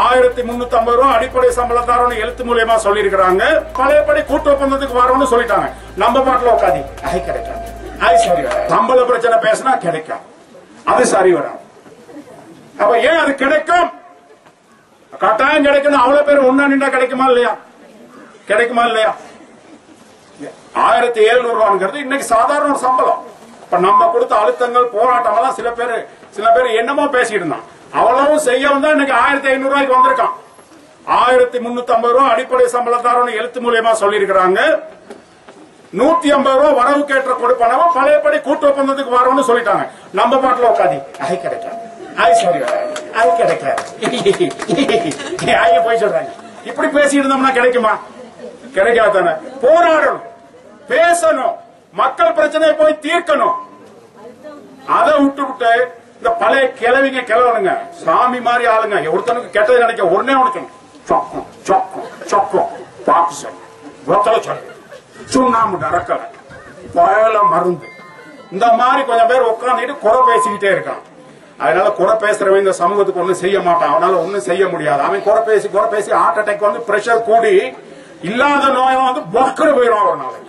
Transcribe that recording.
1350 ரூபாய் அடிப்படை சம்பளம் தரோன்னு எழுத்து மூலியமா சொல்லியிருக்கிறாங்க. பழையபடி கூட்டு ஒப்பந்தத்துக்கு வரோம்னு சொல்லிட்டாங்க. நம்ம பாட்டுல உட்காதி அது கிடைக்காது, அது சரி வராது. சம்பள பிரச்சனை பேசினா கிடைக்கும், அது சரி வராது. அப்ப ஏன் அது கிடைக்கும்? கட்டாயம் கிடைக்கணும். அவ்வளவு பேர் ஒன்னா நின்றா கிடைக்குமா இல்லையா? கிடைக்குமா இல்லையா? 1700 ரூபாங்கிறது இன்னைக்கு சாதாரண ஒரு சம்பளம். இப்ப நம்ம கொடுத்த அழுத்தங்கள் போராட்டம் எல்லாம் சில பேர் என்னமோ பேசிட்டு இருந்தான். அவ்வளவும் செய்ய வந்தா இன்னைக்கு 1500 ரூபாய்க்கு வந்திருக்கான். 1350 ரூபாய் அடிப்படை சம்பளம் தரோன்னு எழுத்து மூலியமா சொல்லியிருக்கிறாங்க. 150 ரூபாய் வரவுக்கேற்ற கொடுப்பனவ பழையபடி கூட்டு ஒப்பந்தத்துக்கு வரோம்னு சொல்லிட்டாங்க. நம்ம பாட்டுல உட்காதி அது கிடைக்காது, அது சரி வராது, அது கிடைக்காது, போய் சொல்றாங்க. இப்படி பேசிட்டு இருந்தோம்னா கிடைக்குமா? கிடைக்காது தானே. போராடணும், பேசணும், மக்கள் பிரச்சனையை போய் தீர்க்கணும். அதை விட்டு இந்த பழைய கிழவனுங்க சாமி மாதிரி ஆளுங்க ஒருத்தனுக்கு கெட்டது நினைக்க உடனே உனக்கணும் சொக்கம் சொக்கம் சொக்கம் பாக்ஸ் சுண்ணாம்பு நடக்கல பழல மருந்து இந்த மாதிரி கொஞ்சம் பேர் உட்காந்துட்டு குறை பேசிக்கிட்டே இருக்கான். அதனால குறை பேசுறவன் இந்த சமூகத்துக்கு ஒண்ணும் செய்ய மாட்டான். அவனால ஒண்ணும் செய்ய முடியாது. அவன் குறை பேசி ஹார்ட் அட்டாக் வந்து பிரஷர் கூடி இல்லாத நோயம் வந்து பொக்குன்னு போயிடும். அவனால